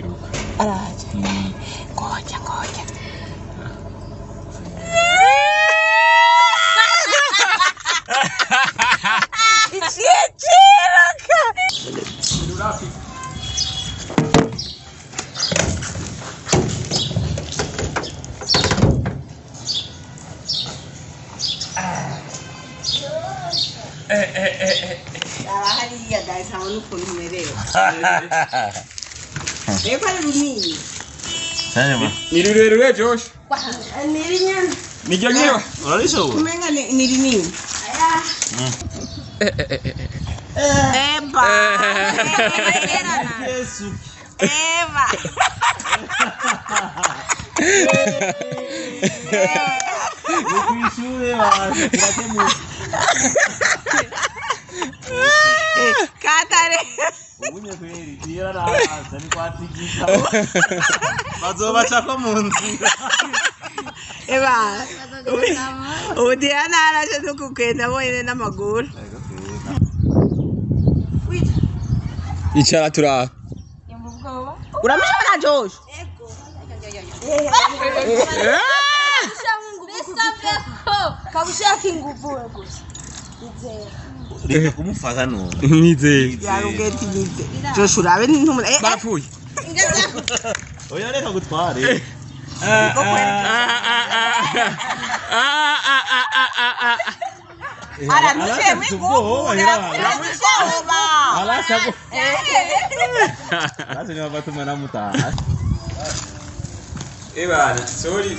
ariruka. Araje. Ngoja. Ichichiruka. Hariya guys habona ukuntu umerewe. Reka rumini. Sanyama. Ni rurerure Josh. Ni rinyana. Ni jyanyewa. Uralisho. Kumenga ni rinini. Aya. Eba. Yesu. Eba. Ukwishure waje kiratemu. Katare. Ubunye kweri tira raza ni kwatigika. Bazoba chako munzira. Eba. Udiana araje tukugenda boyene n'amaguru. Icara tura. Uramshona Josh? Kabushaka ingufu we gusa. Reka kumufata none. Nize. Yarugeti nize. Josh urabe n'intumura. Barapfuye. Oya reka gutware. Aramushye mwingufu. Alasago. Basi ni wabatuma na muta. Ebana, sorry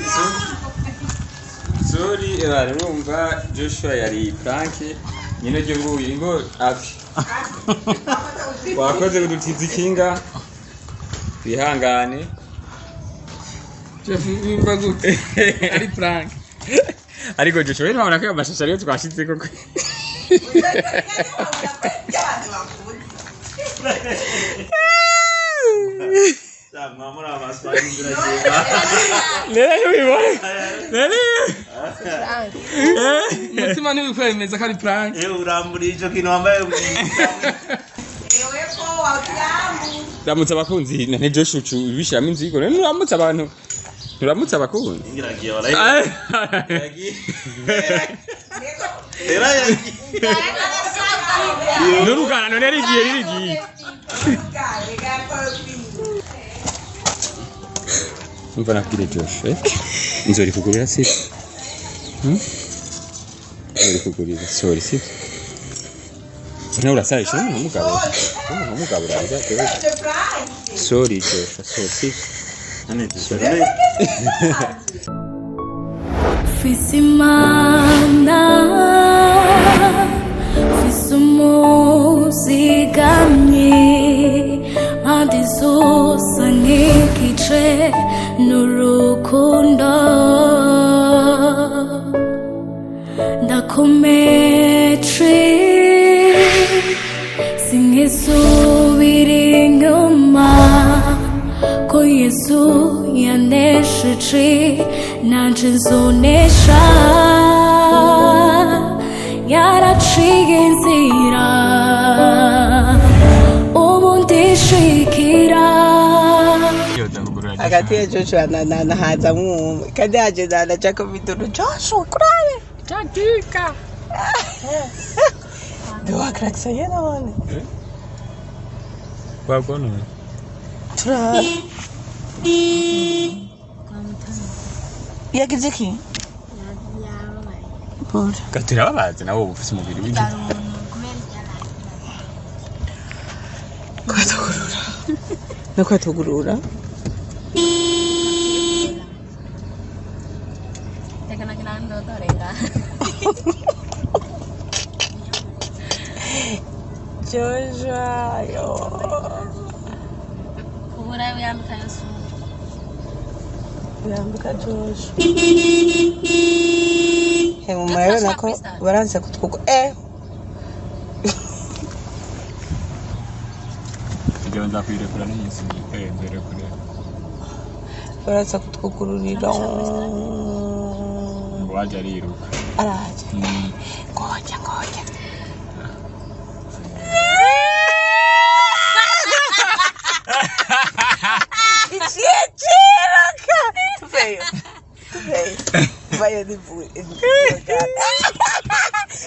ebana numva Joshua yari Frank nyine ryo nguye ngo afi. Wakoze kudutiza ikinga. Bihangane. Jeff nimba gute ari Frank. Ariko Joshua rero nabona ko amashasha ariyo twashitse koko. Mamura maswali ndiraje. Nere bibone. Nere. Mutima ni wikwemeza kari Frank. Urambura ico kintu wambaye. Ewe ko wakiamu. Ndamutse abakunzi ne Joshua ubishiramo inzigo. None uramutse abantu. Uramutse abakunzi. Ingiragiye warayi. Yagiye. Era yagiye. Nurugana none rigiye. Umva nakire Josh, nzori kugurira si. Nzori kugurira, sorry si. Naura sai, shino mugabo. Mugabo raza tewe. Sorry Josh, sorry. Ane sorry. Fisimana Fisumuzigamye Adizosa ngikice Nurukundo Ndakometri Singisubiri inyuma Ko Yesu yanesheje nanje nzonesha Yaraciye inzira ubu ndishikira Hagati ya Joshua na haza mwumwe kandi haje na Jacob Viduru Joshua kurabe Jadika Doa kraksa yena wane Wagono Tura Yagize ki Bora Gatira babaze nawo ufise umubiri w'inzu Kwatugurura Joshua yo Kubura yambika Yesu Yambika Joshua Hemu mayo nako baranze kutwuko Ndio nza kwirekura n'insi mbere kure baranze kutwugururira ngo waje ariruka araje ngoja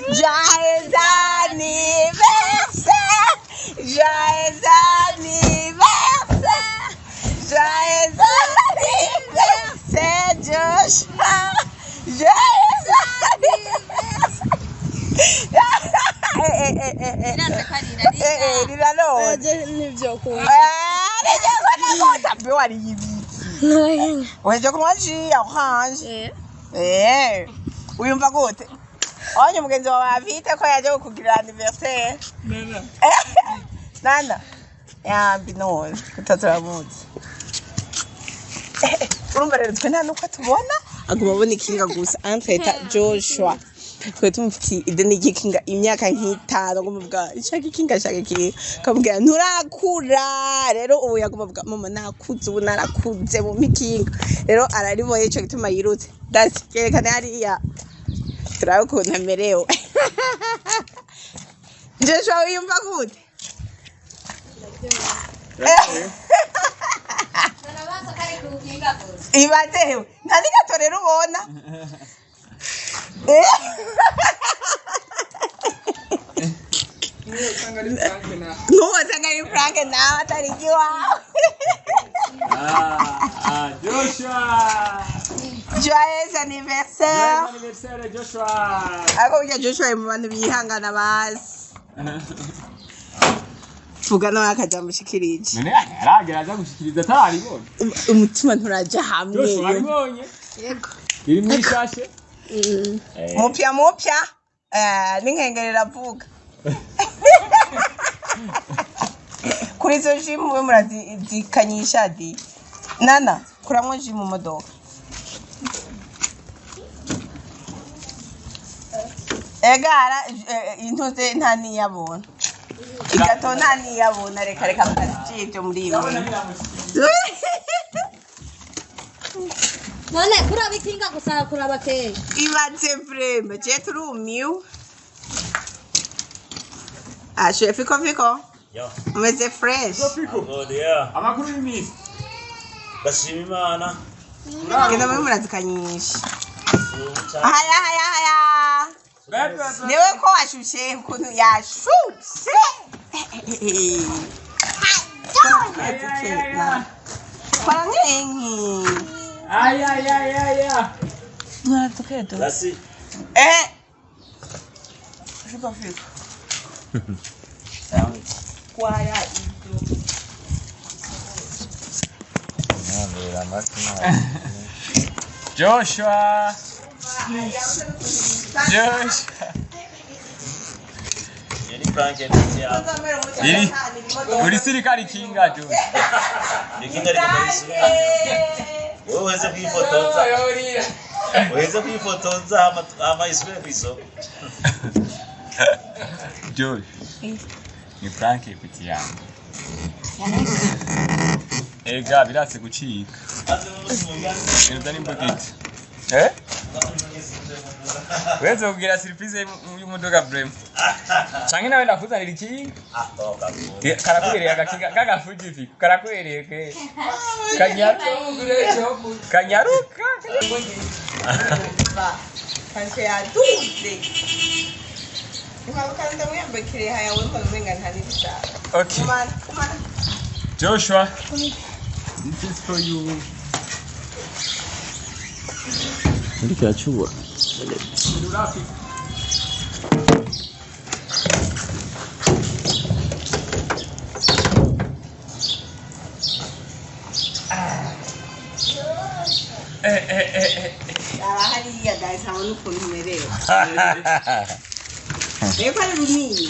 Joyeux anniversaire. Joyeux anniversaire. Joyeux anniversaire. Joyeux anniversaire, Joshua. Joyeux anniversaire. Rira none. Nivyo kunywa. Ntabwo wari yibiki. Weje kunywa ji ya orange. Uyumva gute? Onye mugenzi wawe afite ko yaje kugira anniversaire. Nana. Yambi none kutaziramuzi. Urumva rero twe nta nuko tubona aguma abona ikinga gusa antweta Joshua. Twe tumufiti ideni gikinga imyaka nk'itanu ngumubwa ishaka ikinga shaka iki kamubwira nturakura rero ubu yaguma bwa mama nakuze ubu narakuze mu mikinga rero arariboye cyo gituma yirutse dasi kerekana hariya turabe ko ntamerewe Joshua uyumva gute Ibatewe nani gatorera ubona Nuwasanga ari Frank nawe atari iwawe Joshua Joyeux anniversaire anniversaire Joshua Ako ujya Joshua mu bantu bihangana bazi Vuga nawe akajambo shikirije none aragera aza gushikiriza ataribonye umutima nturaja hamwe Joshua aribonye yego iri mwishashe mupya n'inkengerera avuga kuri izo jimu we murazikanyisha di nana kuramwo jimu mu modoka egara intuze nta niyabona igato nta niyabona reka mukazicibyo muri ibi None kuraba ikinga gusa kuraba ke. ibaze vreme je turumiwe chef fiko Yo. umeze fresh Good, yeah. amakuru y'imisi Bashima Imana. genda muri murazikanyisha haya niwe ko washushe ukuntu yashushe parangenki Ay. Natoketo. Basi. Fiko. Sawa. Kwaya ibyo. Nabera makina. Joshua Yeni Frank ya. Iri uri sirikari kinga Joshua Ikinga riko muri wewe weze kwifotoza. Weze kwifotoza ama iswe kwiso. Josh ni Frank ipiti yangu ega biratse gucika neza ni mbugiti weze kugira surprise y'umudoga brem canke nawe ndakuzanira ikinga karakubereye agakinga kagafuji karakubereye ke kanyaruka Kanse ya duze. Ukanda mwembe kire haya wewe mwenga ntani bisa. Okay Come on. Joshua this is for you Ndika chuwa. Hariya guys habona ukuntu umerewe. Reka ari runini.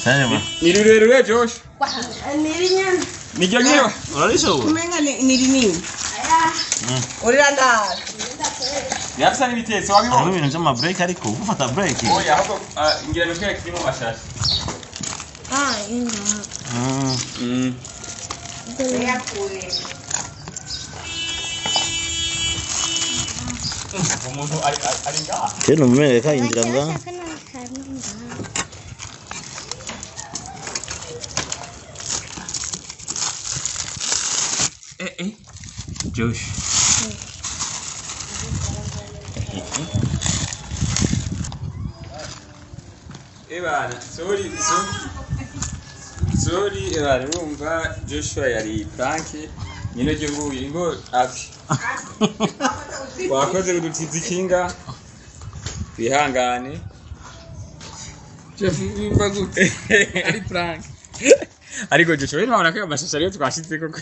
Sanyama. ni rurerure Josh Niri nyana. nijyo nyewe Uralisho? Kumenga ni rinini. Urira ndara. yafisa n'ibitetse Harimo wabibonye ibintu by'ama break ariko ufata break. oya ahubwo ngira ngo keke kirimo mashasha Inga. Yakure. umuntu ari ngaha Keno mmere kayinjira nga. Josh Ebana, sorry, ebana, urumva Joshua yari Cank, nyine je nguye ngo ati. Wakoze kudutiza ikinga. Bihangane. Jeff wimva gute? Ari prank. Ariko Joshua rero urabona ko amashusho ariyo twashitse koko.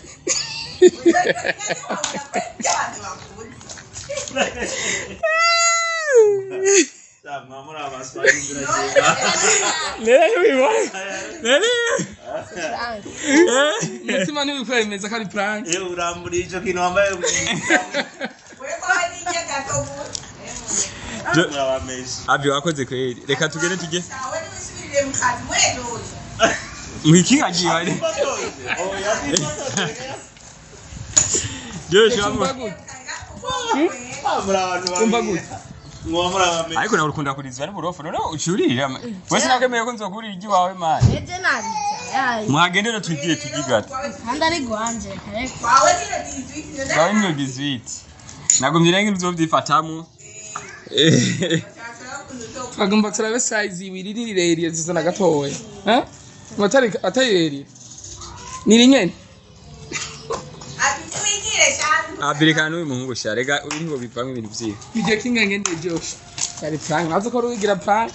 Mwamura abaswari Mutima ni kwemeza ko ari prank. uramburiye ico kintu wambaye Abi wakoze kweli. Reka tugende tujye. Mwikinga giye. Joshua umva gute ariko nawe ukunda kurizwa n'uburofu none ucyurira wese nakemeye ko nzokurira igi wawe man Eje nabiza. muhagendera tugiye tugigata Kandi ari gwanje kare. gawe niyo 18 nagomye renge nzovyifatamu Agomba turabe size ibiri rirerire zizana gatoya. Ha? Matari atayirerire. Niri nyene. abirikana n'uyu muhungu sharega uriho bivamo ibintu vyiwe Bije kinga ngende Josh. Yari prank. Nazo ko rugira prank.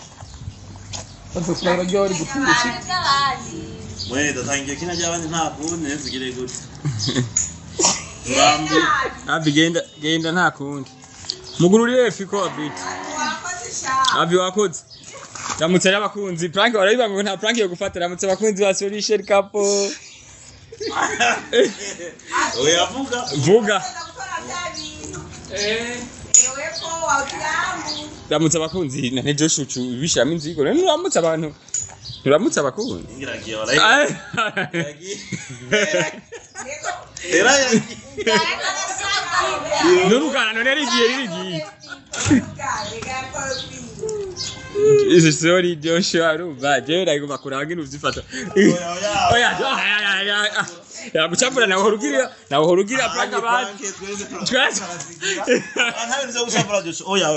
Bazo kurara ryori gupfundiki. mwene datangiye kina cyabandi nta kundi nezigire gute abi genda nta kundi mugururire fiko abit abi wakoze ramutse y'abakunzi prank barabiba ngo nta prank yo gufata ramutse abakunzi ba solution couple oya vuga ramutse abakunzi na ne Joshua bishiramo inzigo rero ramutse abantu turamutse abakunzi ngiragiye warayi era nurugana none rigiye Is it sorry Joshua rumva je ndagomba kuranga ibintu vyifata oya ya guchambura nawe horugira prank abantu ntawe nzo gushambura oya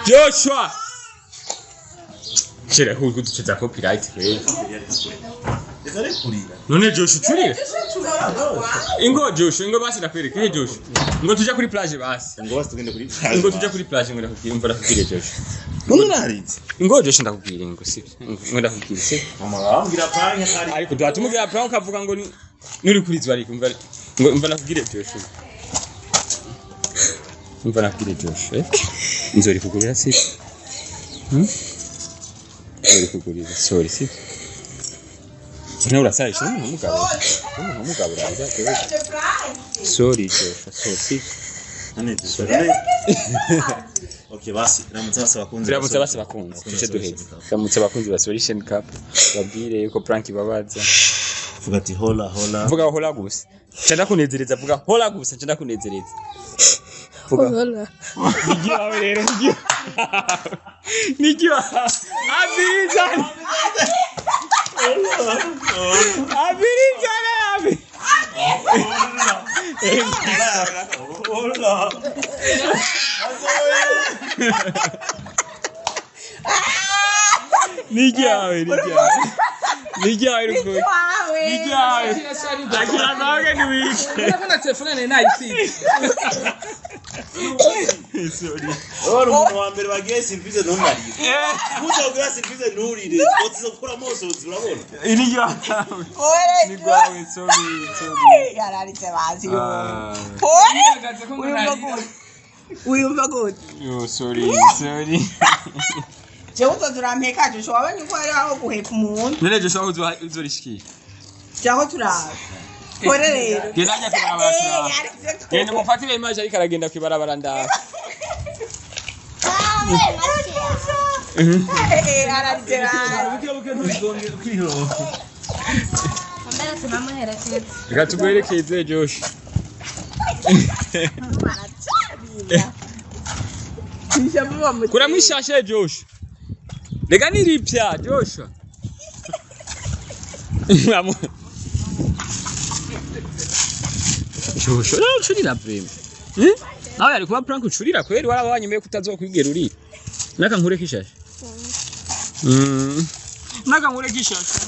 Joshua Shira hugu tucheza copyright kweli ezare kurira none Joshua turire ingo Joshua ingo basi nakwereka he Joshua ingo tujya kuri plage basi ngo basi tugende kuri ingo tujya kuri plage ngo ndakubwira imvura kubwire Joshua munarize ingo Joshua ndakubwira ingo si ngo ndakubwira si mama bambira prank hari ariko twatumugira prank ukavuga ngo nuri kurizwa ariko imva nakubwire Joshua imva nakubwire Joshua nzori kugurira si nzori kugurira sorry si Não, ora sai, não vamos cabrar, já que sorry, Joshua, sorry. Okay, basi ramutse bakunzi tuce duheze ramutse bakunzi ba solution cup babwire yuko prank babaza vuga ati hola vuga hola gusa cyenda kunezereza vuga hola gusa cyenda kunezereza vuga Hola. nigiwa rero nigiwa abirizana hola nigiwa rugo akira nawe ni wiki Ndabona telefone ne nayitsi. sorry ora umuntu wa mbere bagiye service ntunarire mutogera service nturire otizo gukora mosozi urabona nigiwa nigiwa sorry Yararize bazi yo. Ndagaze ko Uyumva gute? yo sorry Je uzodurampeka je wabonye ko ari aho guheka umuntu. none Joshua uzorishikiye Jaho turaba. Kore rero. Gezanya kwibarabara. Genda mufatire image ariko aragenda kwibarabara ndaho. Ararize bazi. buke ntuzongera kwihoro Mbere tunamuherekeza. Reka tugwerekeze Josh. Kura mwishashe Josh. Reka niripya Josh. Shosho ucurira vrema. Nawe ari kuba prank ucurira kweli waraba wanyemeye kutazokwigera uri. Naka nkure kishashe. Naka nkure kishashe.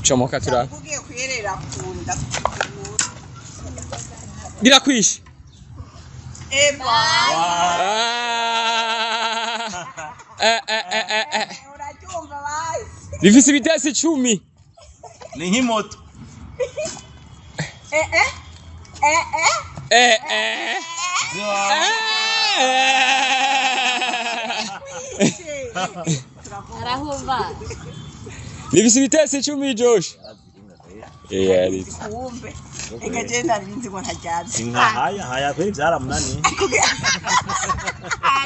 Chomoka tura. Ugiye kuyerera kunda. Birakwishe. Eba. Uracyumva basi. Rifise ibitasi 10. Ni nk'imoto. Arahumva. Rifise ibitasi 10 Josh. Arize. Kumbe. Ega jenda rinzi ngo ntajyaze. Sinkahaya haya kweli byaramunani.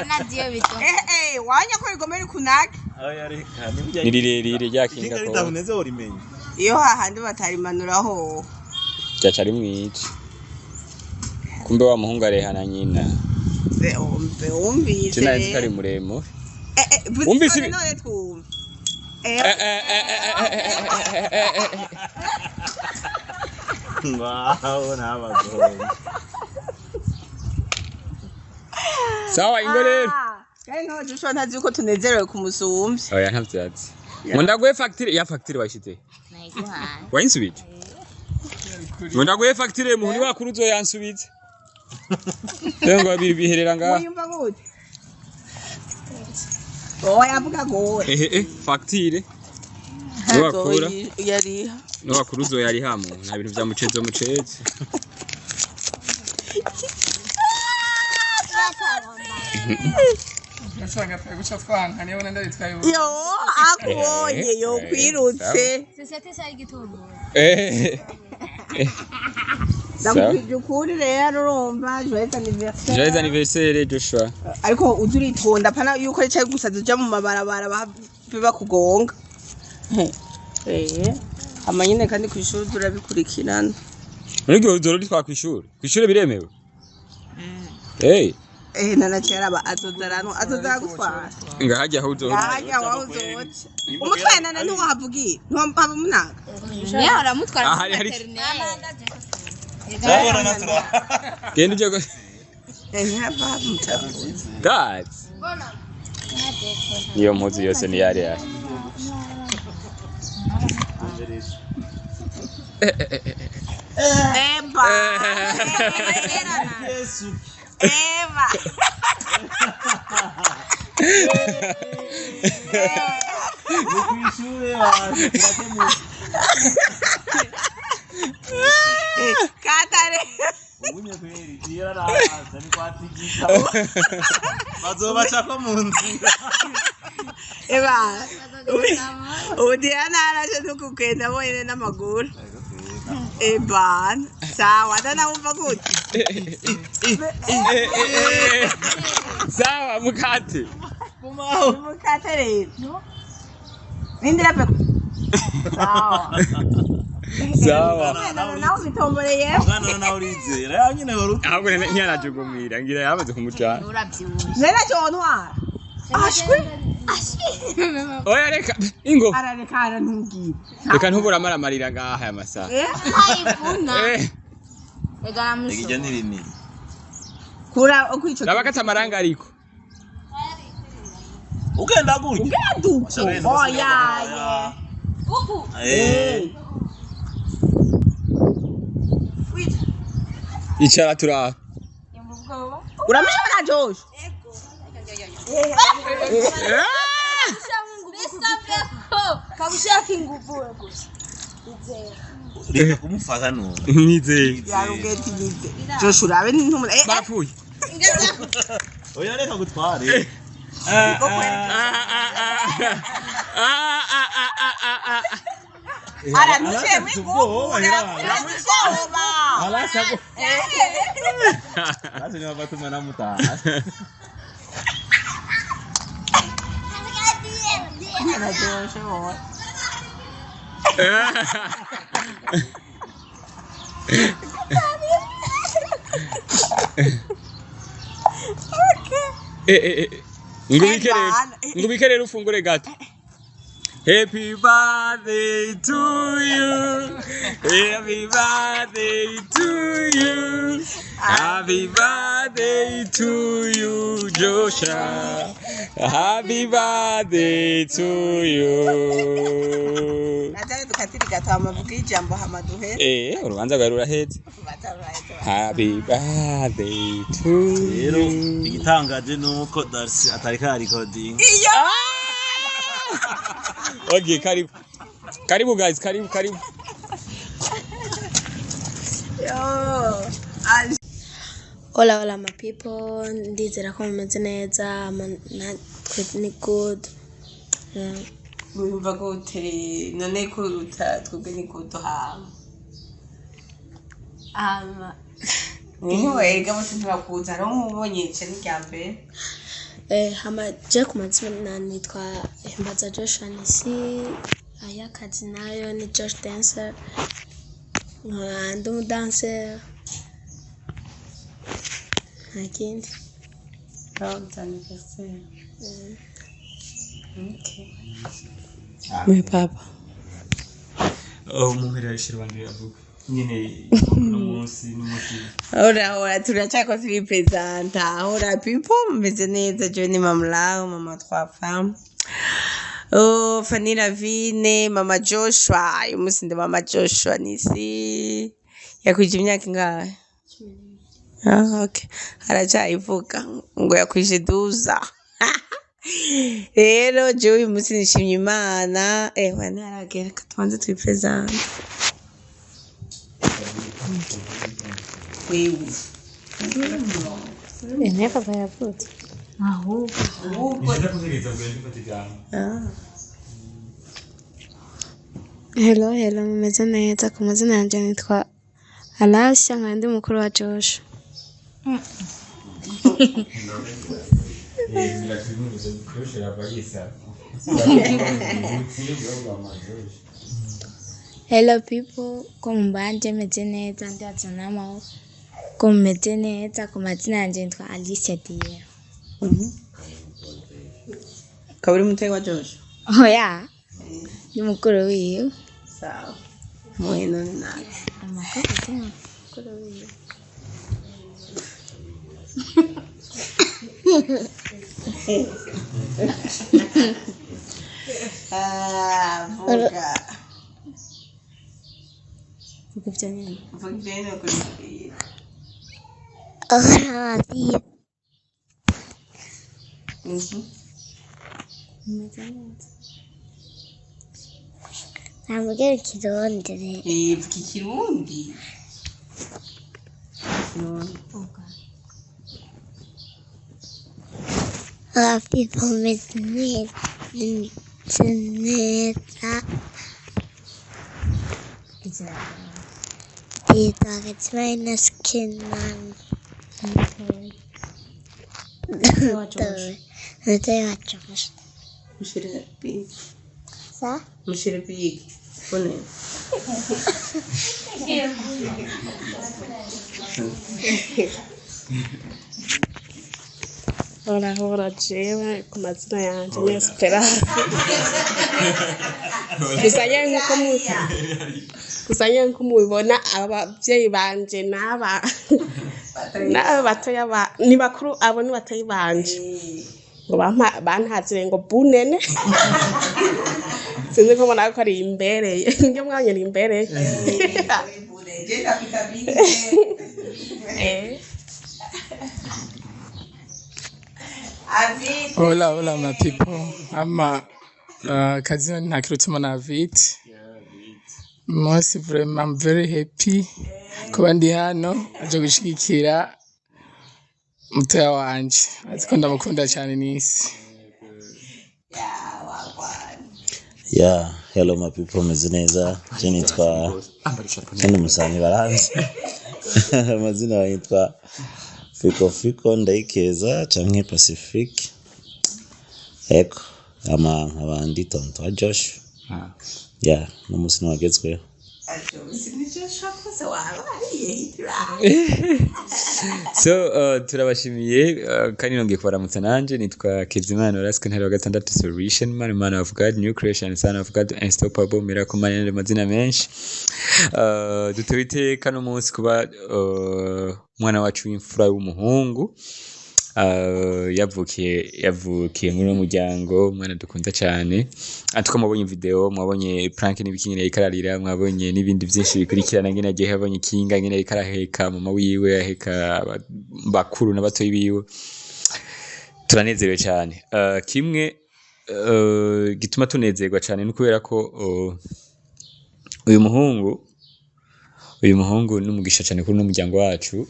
Nagiye bito. Wanya ko rigomera kunake. Oya reka nimujya. Nirirerire ryakinga Kinga ko. ritabuneze urimenye. Iyo hahandi batarimanuraho. Cyacari mwici. Kumbe wa muhungu arehana nyina. Umvise. Sinazi kari muremo. Umvise none twumva. Wow, nabago. Sawa ingo rero. Kandi nko Joshua ntazi uko tunezerewe kumusumvya. Oya ntavyatsi. Ngunda guhe facture ya facture washite. Nayiguhaye. Wayinsubije. Ngunda guhe facture muhuni wakuru zo yansubize. Tengo babiri biherera nga. Uyumva gute? Oya avuga gowe. Facture. Wakura. Yari. No wakuru zo yari hamo. Nta bintu bya mucezo muceze. Nasanga guca twanka niyo nenda bitwaye. Yo akubonye yo kwirutse. Sosiyete sai gitunguru. Ndakwije ukuri rero urumva joyeux anniversaire. Joyeux anniversaire Joshua. Ariko uzuritonda pana yuko ari cyaye gusa uja mu mabarabara biba kugonga. Amanyine kandi kwishuri turabikurikirana. Nuryo uzoro ritwa kwishuri. Kwishuri biremewe. Nanakera aba azozara gutwara. Ngahajya aho uzo. Ngahajya aho uzoce. Umutwana nane ntuhavugiye. Ntuhava munaka. Ya aramutwara. Hari. Zabona natura. Genda uje go. Ntihava mutavuze. That's. Niyo mpuzu yose ni yari yari. Eba. Yesu. Eva. Kwishuri waje turakemu. Katare. Ubunye kweli tira raza ni kwatigika. Bazobacha ko mu nzira. Eba. Udiana araje tukugenda boyene n'amaguru. Eba. Sawa dana umva gute. Sawa mukate. Mukate rero. Nindira pe. Sawa. Sawa. Nawe bitomboreye. Mwana na urize. Rero nyine wari. Ahubwo ntiyanajugumira ngira yabaze kumucana. Urabyibushe. Nera cyo ntwara. Ashwe. Oya reka ingo. Ararekana ntubwire. Reka ntubura amaramarira ngaha aya masaha. Ayivuna. Ega muso. Igijya nirini. Kura ukwico. Nabakata amaranga ariko. Ugenda gutya. Ugenda. Oya. Uku. Icara turaba. Uramishona Josh. Kagushaka ingufu gusa. Reka kumufata none. Nizeye. Yarugeti nize. Josh urabe ntumura. Barapfuye. Oya reka gutware. Aramuciye mwigufu. Aramushoba. Alasago. Basi ni wabatuma na mutaha. Ana Josh wowe. ngubike rero ufungure gato. Happy birthday to you. Happy birthday to you. Happy birthday to you, Joshua. Happy birthday to you. Nataka dukatiri gatama vuga ijambo hamaduhe. Urubanza rwawe rurahetse. Happy birthday to you. Rero igitangaje nuko Darcy atarika recording. Okay, karibu guys, karibu. Hola my people, ndizera ko mumeze neza, ni good. Mwumva gute none ko twebwe ni good wega mutumva kuza no mubonye cyane cyambe. Hama je kumazina nitwa Himbaza Joshua nisi ayakazi nayo ni Josh dancer. Ndi mu dancer. Nakindi. Okay. My papa. Muhera yashirwandi yavuga. Nyine no munsi n'umuti. Ora turachako turi presenta. Ora people meze neza je ni mama trois femmes. Fanny Lavine, mama Joshua, umusinde mama Joshua nisi. Yakwije imyaka ingahe? Okay. Aracayivuga ngo yakwije 12. Rero je uyu munsi nishimye Imana. Wani aragera katubanze turi presenta. Wewe. Neka bayavutse. Nishaka kuziritsa bwa ndifatigana. Hello, mumeze neza. Ku mazina yanjye nitwa Alasha, nkandi mukuru wa Josh. Hello people, ko mbanje meze neza ndaza namaho. Ko meze neza ku mazina yanjye nitwa Alice Diye. Kaburi mutwe wa Josh. Ya. Ni mukuru wiwe. Sawa. Mweno nani? Mukuru wiwe. Vuga. Vuga byane kuri. Hola, tío. Ntabwo kirondere. Kikirundi. People with me. Neza. Die Tage 2 nas Kindern. Ntayo Josh. Mushire big. Sa? Mushire big. Pone. Hora jewe ku mazina yanjye ni Esperance. Kusanya nko mubibona abavyeyi banje n'aba batoya ni bakuru abo ni batoyi banje. Ngo bantazire ngo bunene. Sinzi ko mbona ko ari imbere. Nge mwanya ni imbere. Hola my people. Kazina ntakirutuma na Vit. Most vraiment I'm very happy kuba ndi hano aje gushigikira mutoya wanje. Aziko ndamukunda cyane nisi. Yeah, hello my people, meze neza. Je nitwa Kandi Musani baranze. Amazina yitwa Fiko ndayikeza canke Pacific. Eko abandi tonto Josh. Yeah, no musino wagezweho. So turabashimiye kandi nongeye kubaramutsa nanje nitwa Kezimana Norasque Ntare VI Solution Man of God New Creation Son of God Unstoppable Miracle Man amazina menshi dutewe iteka no munsi kuba mwana wacu w'imfura w'umuhungu yavukiye muri umuryango mwana dukunda cyane atuko mubonye video mwabonye prank n'ibikinyene ikararira mwabonye n'ibindi byinshi bikurikirana ngene agiye habonye kinga ngene ikaraheka mama wiwe aheka bakuru n'abatoyi biwe turanezerewe cyane kimwe gituma tunezerwa cyane no kubera ko uyu muhungu n'umugisha cyane kuri n'umuryango wacu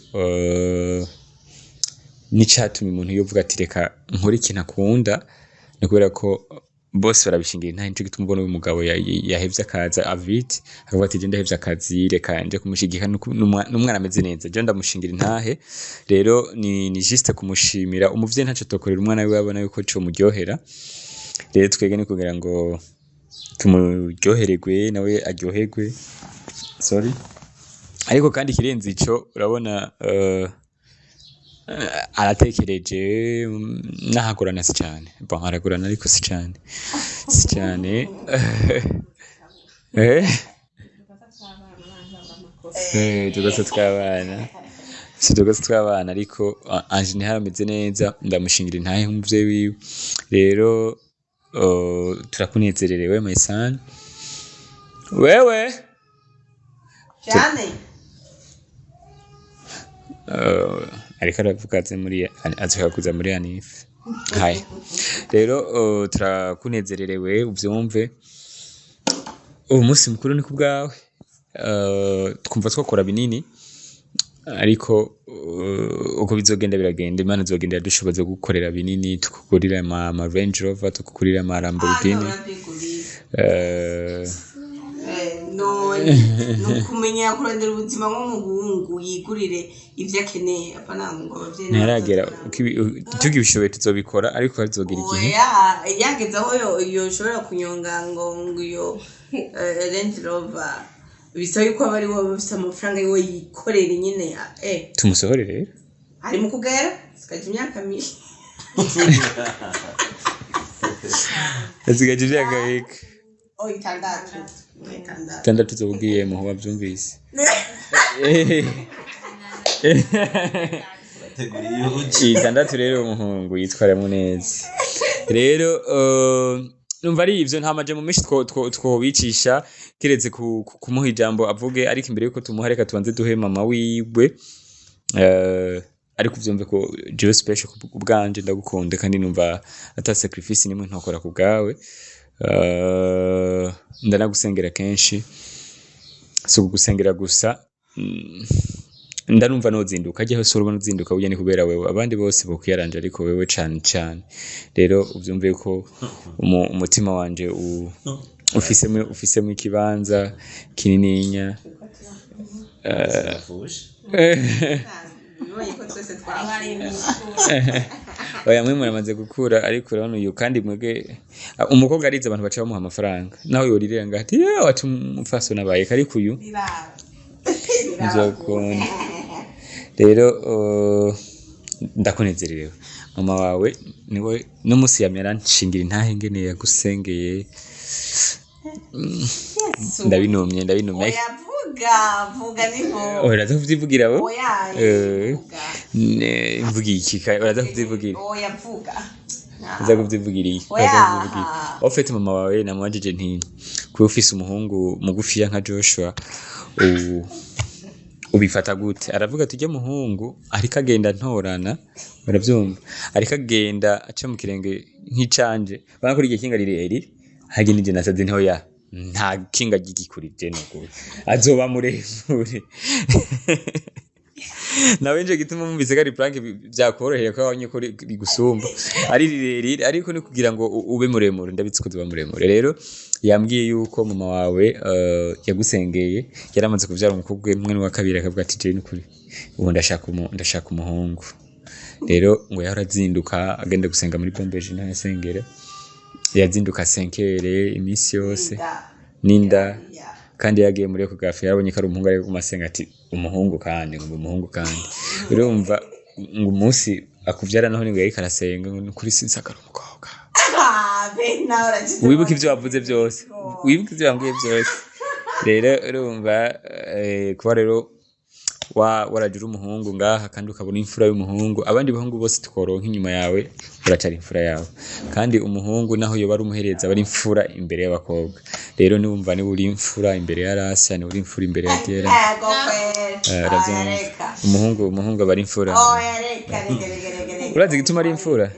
nicatuma umuntu yovuga ati reka nkore ikintu akunda no kubera ko bose barabishingira nta nico gituma ubona uyu mugabo yahevye akaza avite akavuga ati je ndahevye akazi reka nje kumushigika n'umwana ameze neza je ndamushingira intahe rero ni juste kumushimira umuvyeyi ntaco tokorera umwana wiwe abona yuko co muryohera rero twege ni kugira ngo tumuryohererwe nawe aryoherwe sorry ariko kandi kirenze ico urabona aratekereje nahagorana si cyane bon aragorana ariko si cyane tugasa twabana ariko anje ntiharameze neza ndamushingira intahe nk'umuvyeyi wiwe rero turakunezererewe my son wewe cyane ariko aravuga azi kuza muri Anif hai rero turakunezererewe uvyumve ubu munsi mukuru ni kubwawe twumva twakora binini ariko uko bizogenda biragenda Imana izogenda yadushoboza gukorera binini tukugurira ama Range Rover tukugurira ama Lamborghini nukumenya kurondera ubuzima nk'umuhungu yigurire ivyo akeneye apana ngo abavyeyi ntaragera tugibishoboye tuzobikora ariko hazogira igihe yageze aho yoshobora kunyonga ngo iyo Range Rover bisa yuko abari wowe bafite amafaranga yiwe yikorera nyine tumusohore rero ari mu kugera sikaje imyaka myinshi asigaje imyaka yeka itandatu tubwiye mu wabyumvise itandatu rero umuhungu yitwaramo neza rero numva ari ivyo nta maje mu mishi twobicisha kiretse kumuha ijambo avuge ariko imbere yuko tumuha reka tubanze duhe mama wiwe ariko uvyumve ko jewe special kubwanje ndagukunda kandi numva ata sacrifice nimwe ntokora kubgawe ndanagusengera kenshi so kugusengera gusa ndanumva nozinduka ajye hose urubona uzinduka uje ni kubera wewe abandi bose bokuyaranje ariko wewe cyane rero uvyumve ko umutima wanje ufisemo ikibanza kinininya oya mwe muramaze gukura ariko urabona uyu kandi mwege umukobwa arize abantu baca bamuha amafaranga naho yoririra ngati wati umfaso nabaye ariko uyu nzokunda rero ndakunezerewe mama wawe niwe no musi yamera nshingira intahe ngene yagusengeye ndabinomye vuga niho uraza kuvyivugira bo mvugi iki uraza kuvyivugira vuga uza kuvyivugira iki ofete mama wawe namwajije nti kuba ufise umuhungu mugufiya nka Joshua ubifata gute aravuga tujye muhungu ariko agenda ntorana baravyumva ariko agenda aca mu kirenge nk'icanje banakora igihe kinga rireri hage nije nasaze nto ya nta kinga gigikurije nuko azoba muremure nawe nje gituma mumvise ko ari prank byakoroheye ko abanye ko rigusumba ari rireri ariko ni kugira ngo ube muremure ndabitse ko uba muremure rero yambwiye yuko mama wawe yagusengeye yaramaze kuvyara umukobwa umwe n'uwa kabiri akavuga ati je n'ukuri ubu ndashaka umuhungu rero ngo yarazinduka agenda gusenga muri pombeje ntasengera yazinduka senkere imisi yose ninda kandi yagiye muri ako gafe yarabonye ko ari umuhungu ari kumasenga ati umuhungu kandi ngo umuhungu kandi urumva ngo umunsi akuvyara naho ngo yari karasenga ngo kuri sinsakara umukobwa wibuka ivyo wavuze byose wibuka ivyo wambwiye byose rero urumva kuba rero waragira umuhungu ngaha kandi ukabona imfura y'umuhungu abandi bahungu bose tukoronka inyuma yawe uracari imfura yawe kandi umuhungu naho yoba ari umuhereza bari imfura imbere y'abakobwa rero niwumva ni uri imfura imbere ya rasa ni uri imfura imbere ya Diera umuhungu aba ari imfura urazi gituma ari imfura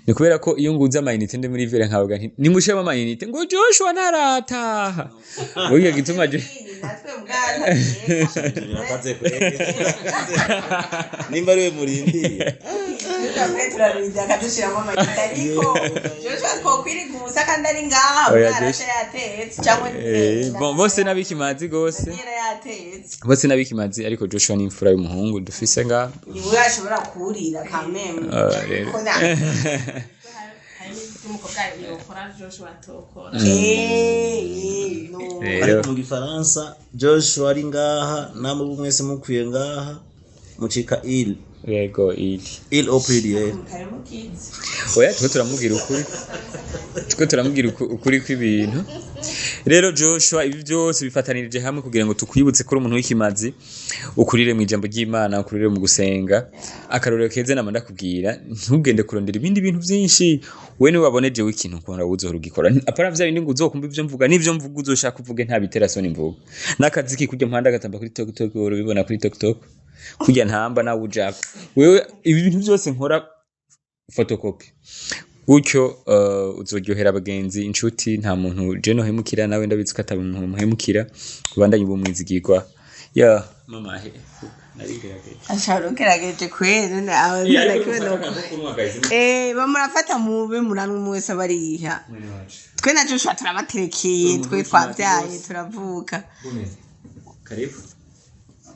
ni kubera ko iyo nguze amayinite ndi muri vere nkavuga nti nimushema amayinite ngo Joshua narataha wiga gituma je nimba ariwe murindi bose nabikimazi gose bose nabikimazi ariko Joshua ni imfura y'umuhungu dufise nga urashobora kurira kameme ariko mu gifaransa Joshua ari ngaha namwe mwese mukwiye ngaha mucika il yego il au pluriel oya twe turamubwira ukuri kw'ibintu rero Joshua ibi byose bifatanirije hamwe kugira ngo tukwibutse ko umuntu w'ikimazi ukurire mu ijambo ry'Imana ukurire mu gusenga akarorero keze namanda kubwira ntugende kurondera ibindi bintu byinshi we ni waboneje w'ikintu ukora uzorugikora apara vya bindi ngo uzokumva ivyo mvuga n'ivyo mvuga uzoshaka kuvuga nta bitera soni mvuga n'akazi kikujya mpanda gatamba kuri TikTok urabibona kuri TikTok kujya ntamba nawe ujaka wewe ibi bintu byose nkora photocopy gutyo uzoryohera abagenzi inshuti nta muntu je no hemukira nawe ndabitse ko atamuntu muhemukira kubandanye ubumwizigirwa ya mama he asharukerageje kwene abana kwene bamurafata mube muranwe mwese bariha twe na Joshua turabaterekeye twe twavyaye turavuka karibu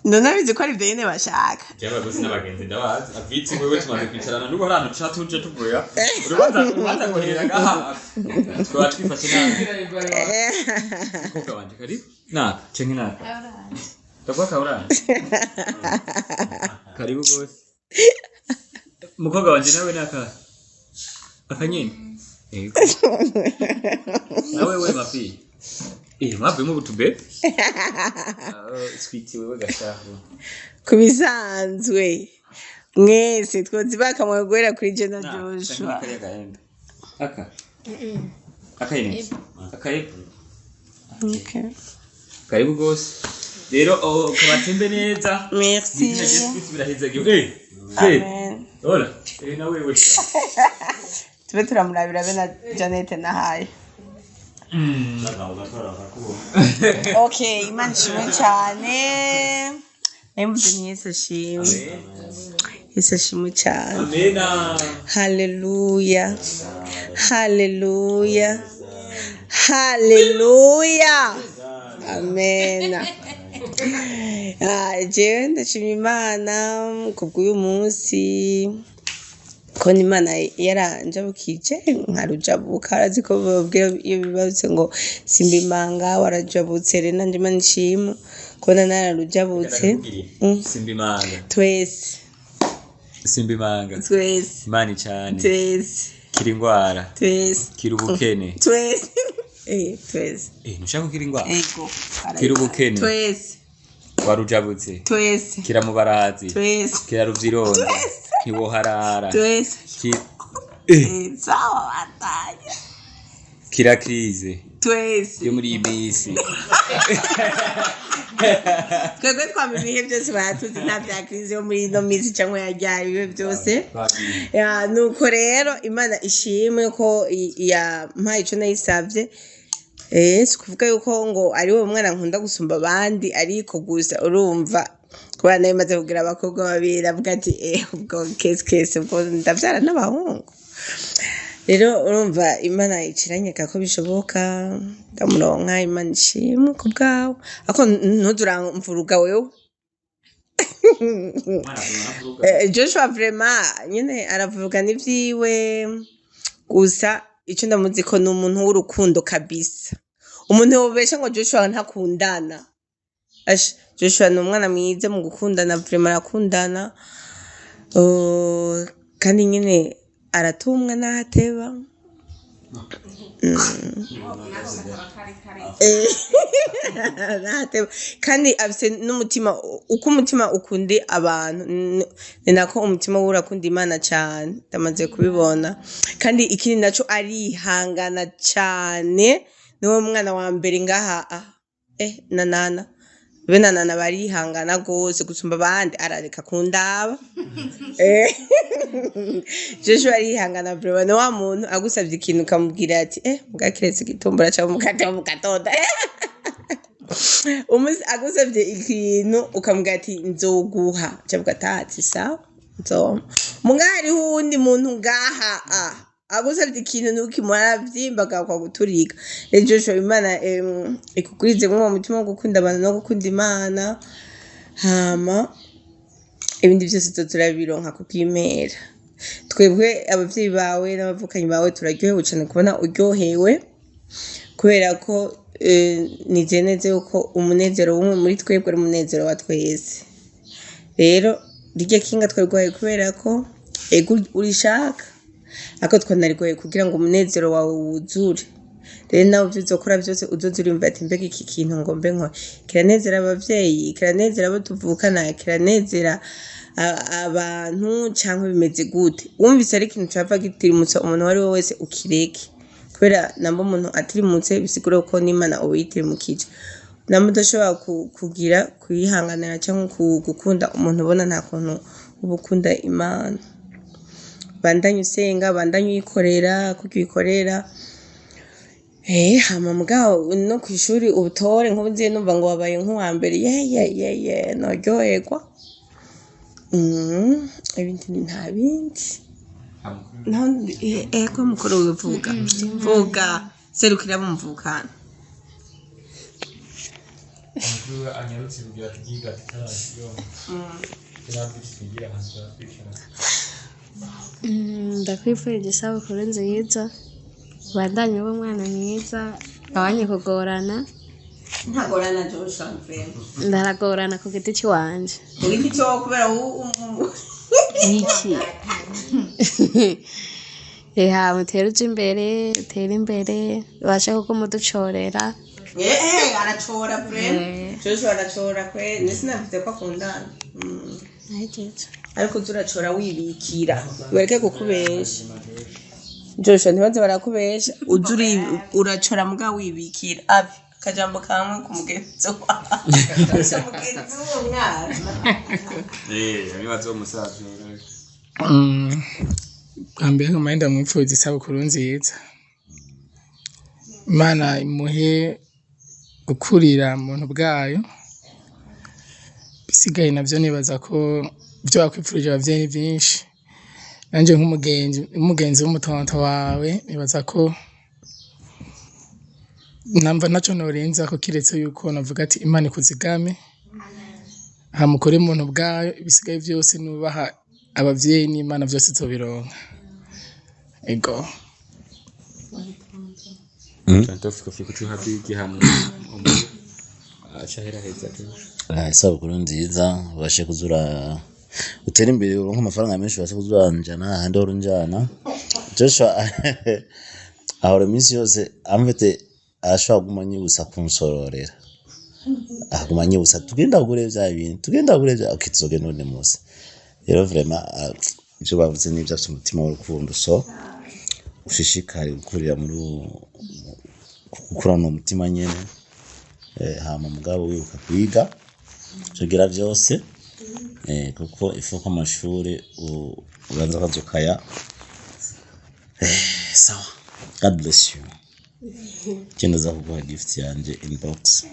none bizi ko ari byo nyene bashaka cyaba gose n'abagenzi ndabazi avitse wewe tumaze kwicarana n'ubu hano tuca tuje tuvuya urubanza koherera gaha twaba twifashe nabi kuko wanje karibu na chengi na Takwa kaura. Karibu gose. Mukoga wanje nawe naka. Akanyini. Nawe we mapi. Mapi mu butube. Sweet wewe gashaho. Kubisanzwe. Mwese twozibaka mu gwera kuri Jena Joshua. Aka. Akayini. Akaye. Okay. Karibu gose. Rero ukabatembe neza. Merci. Amen. Hola. Na wewe. Tube turamurabira bena Janet na hayi. Okay, Imana ishimwe cyane. Embuze Yesu shimwe. Yesu shimwe cyane. Amen. Hallelujah. Hallelujah. Hallelujah. Amen. Je ndashimira Imana kubw'uyu munsi ko Imana yaranjabukije nkarujabuka araziko babwira iyo bibaze ngo simbimanga warajabutse rena ndima nshima ko nararujabutse simbimanga twese simbimanga twese Imana cyane twese kiri ingwara twese kiri ubukene twese twese ntushaka kiri ingwara ego kiri ubukene twese warujabutse twese kira mubarazi twese kira ruvyironda ntiwoharara twese sawa batanya kira krize twese yo muri iyi minsi twebwe twamenya ibihe byose baratuzi nta bya krize yo muri ino minsi cyangwa yajyaye ibihe byose nuko rero Imana ishimwe ko yampaye icyo nayisabye si kuvuga yuko ngo ari wowe mwana nkunda gusumba abandi ariko gusa urumva kubera nayo maze kugira abakobwa babiri avuga ati ubwo kese ubwo ndabyara n'abahungu rero urumva Imana ikiranyeka ko bishoboka ndamuronka Imana ishimwe ku bwawe ako ntuzuramvuruga wewe Joshua vraiment nyine aravuga n'ivyiwe gusa icyo ndamuzi ko ni umuntu w'urukundo kabisa umuntu yobesha ngo Joshua ntakundana Joshua ni umwana mwiza mu gukundana vraiment arakundana kandi nyine aratumwa n'ahateba kandi afite n'umutima uko umutima ukundi abantu ni nako umutima we urakunda Imana cyane ndamaze kubibona kandi ikindi naco arihangana cyane niwe mwana wa mbere ngaha nanana benana barihangana gose gusumba abandi arareka kundaba Joshua arihangana vraiment no wa muntu agusavye ikintu kamubwira ati mugakiretse gitumbura cyangwa mukate mu gatoda umuzi agusavye ikintu ukamubwira ati nzoguha cyangwa gatati sawa nzo mungari hundi muntu ngaha agusavye ikintu nukimara vyimbaga kwa guturiga Joshua Imana ikukurize mu mutima wo gukunda abantu no gukunda Imana hama ibindi byose turabironka kukimera twebwe abavyeyi bawe n'abavukanyi bawe turaryohewe cyane kubona uryohewe kubera ko nijeneze uko umunezero w'umwe muri twebwe ari umunezero wa twese rero rije kinga twarwaye kubera ko urishaka ako twanargoye kugira ngo umunezero wawe wuzure rero nawe uzokora byose uzozurimva ati mbega iki kintu ngo mbe nko kiranezera abavyeyi kiranezera abo tuvukana kiranezera abantu cyangwa bimeze gute wumvise ari ikintu cyava gitirimutse umuntu wari wese ukireke kubera namba umuntu atirimutse bisigura ko n'Imana ubitirimukije namba udashobora kugira kuyihanganira cyangwa gukunda umuntu ubona nta kuntu ubukunda Imana bandanye usenga bandanye uyikorera kuko uyikorera hama mugabo no kwishuri ubutore nkubuziye numva ngo wabaye nk'uwa mbere noryoherwa ibindi nta bindi ko mukuru wivuga vuga serukira bumvukana amakuru anyarutse kugira tugiga tutarashyo ndakwifurije isabukuru nziza bandanye b'umwana mwiza abanye kugorana ntagorana Joshua ndaragorana ku giti cy'iwanje ku giti cyo kubera iki mutera uje imbere utera imbere ubashe kuko muducorera aracora Joshua aracora kwe nisinavuze ko akundana ariko turacora wibikira wereke kukubesha Joshua ntibaze barakubesha ujuri uracora muga wibikira abi kajambo kamwe kumugenzo umugenzo w'umwana nibaze umusaza ambye kumaenda mwipfuza isabukuru nziza Imana imuhe gukurira muntu bwayo bisigaye navyo nibaza ko byo wakwipfurije abavyeyi byinshi nanje nk'umugenzi w'umutonto wawe nibaza ko namba naco norenza ko kiretse yuko navuga ati Imana ikuzigame hamukore muntu bwayo bisigaye byose nubaha abavyeyi n'Imana byose zobironka ego Tantofika fikuchuha bigi hamwe ashahera heza tu isabukuru nziza bashe kuzura utera imbere uronka amafaranga menshi bashe kuzura njana handi orunjana Joshua ahora minsi yose amvete ashobora kumanyibutsa kunsororera akumanyibutsa tugenda kugure bya bintu tugenda kugure bya ukitsoge none munsi rero vraiment ibyo bavuze n'ibyo afite umutima w'urukundo so ushishikari gukurira muri gukurana umutima nyene hama mugabo wibuka kwiga tugira byose kuko ifuko amashuri ubanza kazukaya sawa God bless you kenda za kuguha gift yanje inbox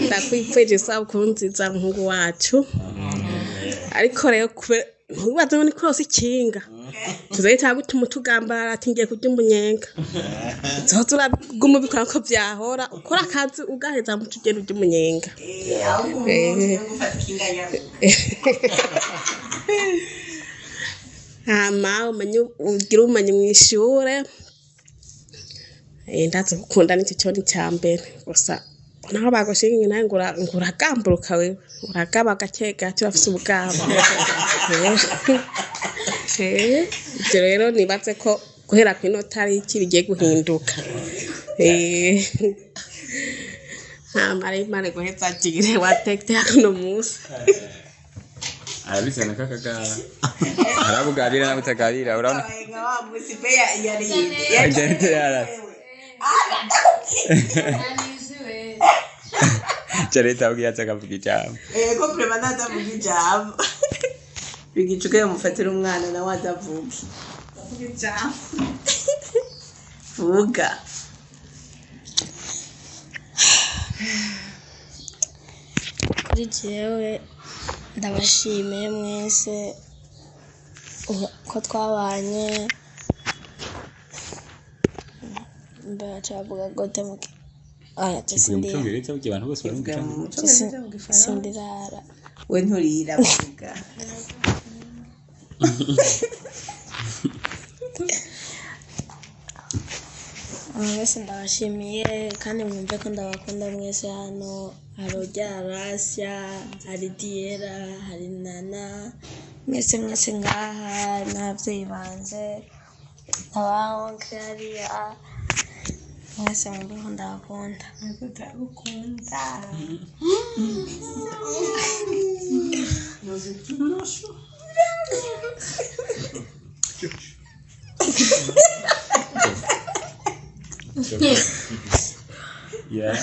ndakwifurije isabukuru nziza muhungu wacu ariko rero ntubaze ni kurose ikinga tuzahita gutuma tugambara ati ngiye kurya umunyenga zo turaguma bikora ko byahora ukora akazi ugaheza mu kigero cy'umunyenga hama ugira ubumenyi mu ishure ndaza gukunda nicyo cyo ni cya mbere gusa naho bagushinga nawe ngo uragamburuka wewe uragaba gake gake urafite ubwabo ibyo rero nibatse ko guhera ku inota ari iki bigiye guhinduka ntamara imana guheza agire watekte hano munsi arabizana kakagara arabugarira n'abutagarira urabona nka wa musi pe yari agente yarase Chareta ugiye atakavuga ijambo ko permanance avuga ijambo bigicuke mufatira umwana nawe adavuga avuga ijambo vuga kuri jewe ndabashimiye mwese ko twabanye ndacavuga gote muke aya abantu bose sindirara we nturira vuga mwese ndabashimiye kandi mwumve ko ndabakunda mwese hano hari Rasya hari Diera hari Nana mwese ngaha n'ababyeyi banje abahonke hariya mwese mwumve ko ndabakunda ndagukunda yeah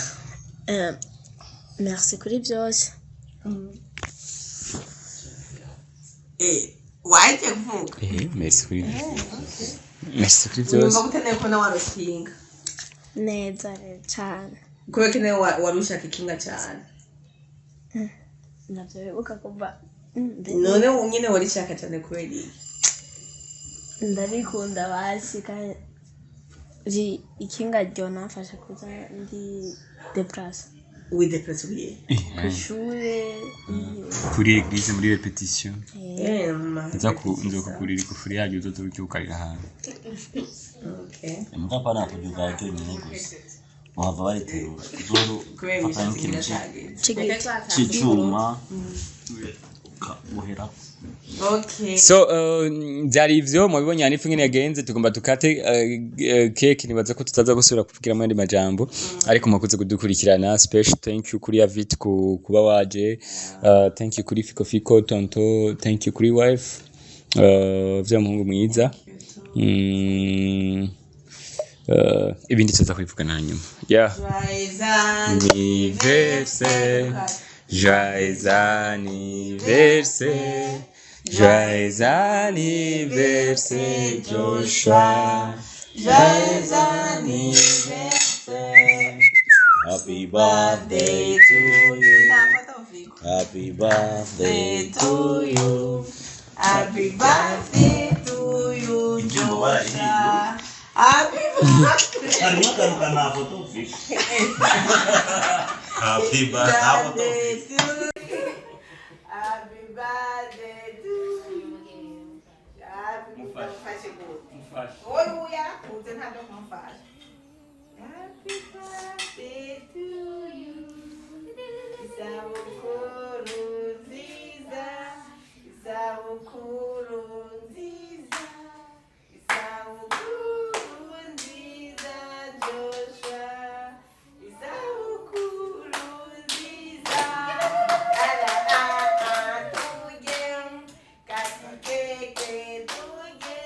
merci kuri byose waje kuvuga merci kuri byose numva guteneye ko nawe warushinga neza cyane kubera ko nawe warushaka ikinga cyane nabyo bibuka kuva none nyine warishaka cyane kubera iki ndarikunda basi kandi ikinga ryo nafasha kuza ndi depress widepress ugiye kw'ishure kuri eglise muri repetition nza kukurira kufuri yaje uzoturukiukarira hantu Muka pana kujuga cyo nyine gusa muhava bariterura zoro fata n'ikintu cy'icuma ukabuhera so byari ivyo mubibonye hanifu ngene yagenze tugomba tukate cake nibaza ko tutaza gusubira kuvugira mu yandi majambo ariko mukuze kudukurikirana special thank you kuri Avit kuba waje thank you kuri Fiko tonto thank you kuri wife vya muhungu mwiza ibindi tuza kwivuga na nyuma yeah joyeux anniversaire joyeux anniversaire Joshua joyeux anniversaire happy birthday to you happy birthday to you happy birthday to you Joshua happy birthday happy birthday to you happy birthday to you happy birthday to you isabukuru nziza Joshua isabukuru nziza tuje katakeke tuje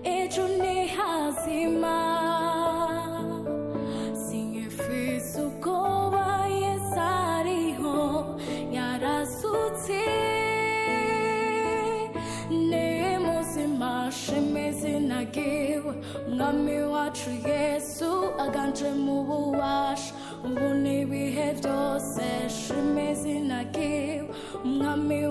Ejo ni hazima izina ryiwe umwami wacu yesu aganje mu bubasha ubu n'ibihe byose shima izina ryiwe umwami